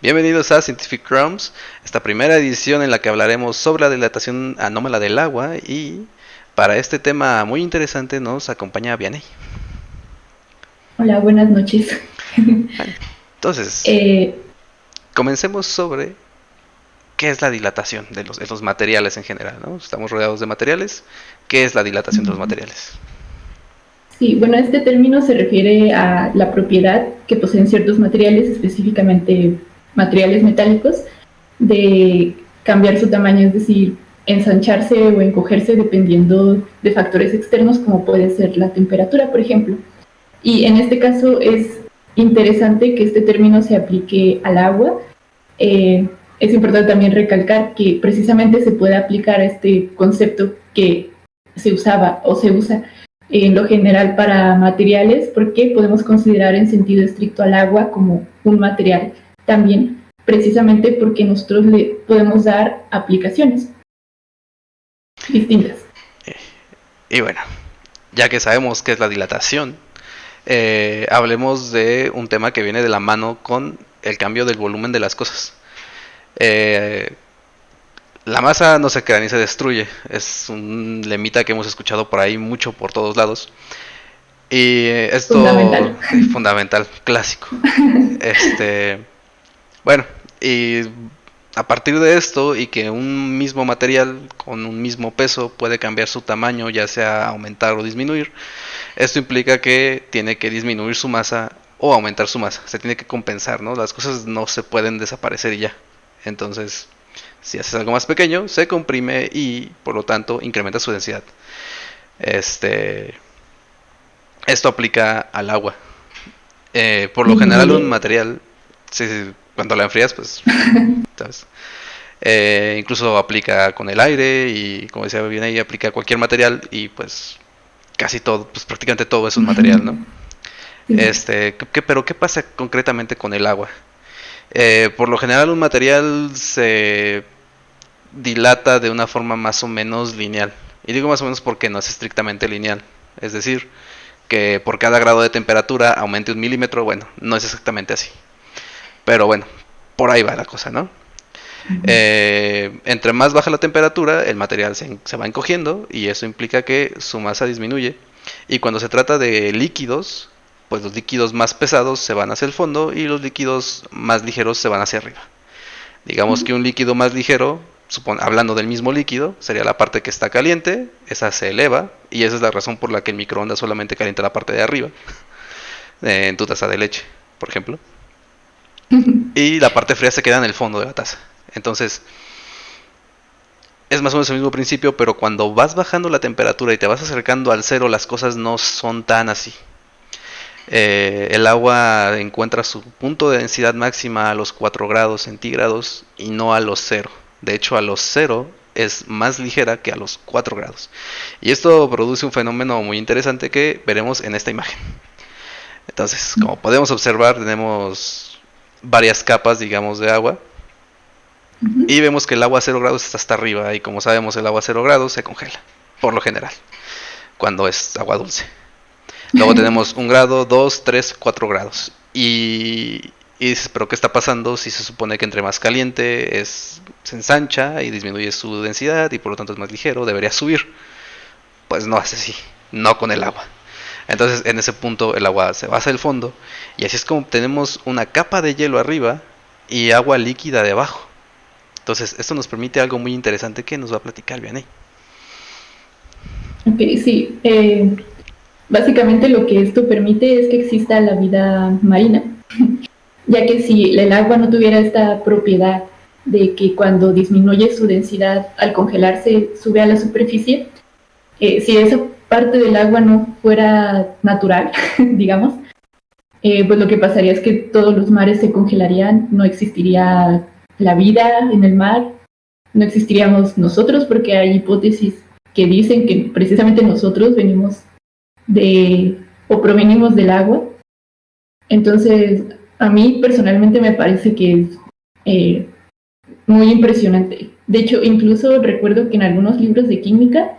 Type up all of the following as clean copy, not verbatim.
Bienvenidos a Scientific Crumbs, esta primera edición en la que hablaremos sobre la dilatación anómala del agua y para este tema muy interesante nos acompaña Vianey. Hola, buenas noches. Vale. Entonces, Eh, comencemos sobre qué es la dilatación de los materiales en general, ¿no? Estamos rodeados de materiales, ¿qué es la dilatación de los materiales? sí, bueno, este término se refiere a la propiedad que poseen ciertos materiales, específicamente materiales metálicos, de cambiar su tamaño, es decir, ensancharse o encogerse dependiendo de factores externos como puede ser la temperatura, por ejemplo. Y en este caso es interesante que este término se aplique al agua. Es importante también recalcar que precisamente se puede aplicar a este concepto que se usaba o se usa en lo general para materiales, porque podemos considerar en sentido estricto al agua como un material también, precisamente porque nosotros le podemos dar aplicaciones distintas. Y bueno, ya que sabemos qué es la dilatación, hablemos de un tema que viene de la mano con el cambio del volumen de las cosas. Eh, La masa no se crea ni se destruye. Es un lemita que hemos escuchado por ahí mucho por todos lados. Y esto Fundamental. es fundamental, clásico. Este, bueno, y a partir de esto y que un mismo material con un mismo peso puede cambiar su tamaño, ya sea aumentar o disminuir, esto implica que tiene que disminuir su masa o aumentar su masa. Se tiene que compensar, ¿no? Las cosas no se pueden desaparecer y ya. Entonces, si haces algo más pequeño, se comprime y por lo tanto incrementa su densidad. Este, Esto aplica al agua. Por lo general un Disminuye. material, cuando la enfrías, pues, ¿sabes? Incluso aplica con el aire y como decía bien ahí, aplica a cualquier material y pues casi todo, pues prácticamente todo es un material, ¿no? Sí. Pero ¿qué pasa concretamente con el agua? Por lo general un material se dilata de una forma más o menos lineal. Y digo más o menos porque no es estrictamente lineal. Es decir, que por cada grado de temperatura aumente un milímetro, bueno, no es exactamente así. Pero bueno, por ahí va la cosa, ¿no? Entre más baja la temperatura, el material se va encogiendo y eso implica que su masa disminuye. Y cuando se trata de líquidos, pues los líquidos más pesados se van hacia el fondo y los líquidos más ligeros se van hacia arriba. Digamos que un líquido más ligero, hablando del mismo líquido, sería la parte que está caliente, esa se eleva y esa es la razón por la que el microondas solamente calienta la parte de arriba, en tu taza de leche, por ejemplo. Y la parte fría se queda en el fondo de la taza. Entonces, es más o menos el mismo principio, pero cuando vas bajando la temperatura y te vas acercando al cero, las cosas no son tan así. El agua encuentra su punto de densidad máxima a los 4 grados centígrados y no a los cero. De hecho, a los cero es más ligera que a los 4 grados. Y esto produce un fenómeno muy interesante que veremos en esta imagen. Entonces, como podemos observar, tenemos varias capas, digamos, de agua. Y vemos que el agua a 0 grados está hasta arriba. Y como sabemos, el agua a 0 grados se congela, por lo general, cuando es agua dulce. Luego tenemos 1 grado, 2, 3, 4 grados. Y dices, ¿pero qué está pasando si se supone que entre más caliente se ensancha y disminuye su densidad y por lo tanto es más ligero? Debería subir. Pues no hace así, no con el agua. Entonces en ese punto el agua se va hacia el fondo y así es como tenemos una capa de hielo arriba y agua líquida debajo. Entonces esto nos permite algo muy interesante que nos va a platicar Vianney. Ok, sí. Básicamente lo que esto permite es que exista la vida marina, ya que si el agua no tuviera esta propiedad de que cuando disminuye su densidad al congelarse sube a la superficie, si esa parte del agua no fuera natural, digamos, pues lo que pasaría es que todos los mares se congelarían, no existiría la vida en el mar, no existiríamos nosotros, porque hay hipótesis que dicen que precisamente nosotros venimos de o provenimos del agua. Entonces, a mí personalmente me parece que es eh, muy impresionante. De hecho, incluso recuerdo que en algunos libros de química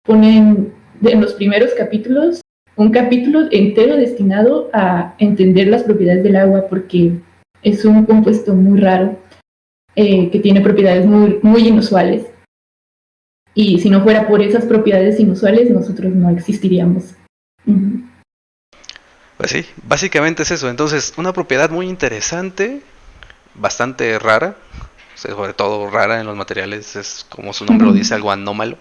ponen en los primeros capítulos un capítulo entero destinado a entender las propiedades del agua, porque es un compuesto muy raro que tiene propiedades muy, muy inusuales. Y si no fuera por esas propiedades inusuales, nosotros no existiríamos. Uh-huh. Pues sí, básicamente es eso. Entonces, una propiedad muy interesante, bastante rara, sobre todo rara en los materiales, es como su nombre lo dice, algo anómalo.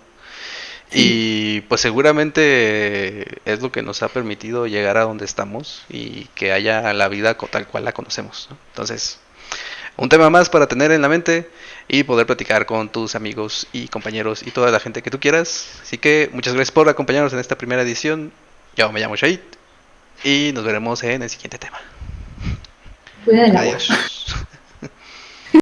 Sí. Y pues seguramente es lo que nos ha permitido llegar a donde estamos y que haya la vida tal cual la conocemos, ¿no? Entonces, un tema más para tener en la mente y poder platicar con tus amigos y compañeros y toda la gente que tú quieras. Así que muchas gracias por acompañarnos en esta primera edición. Yo me llamo Shahid y nos veremos en el siguiente tema. Cuida del agua. Adiós.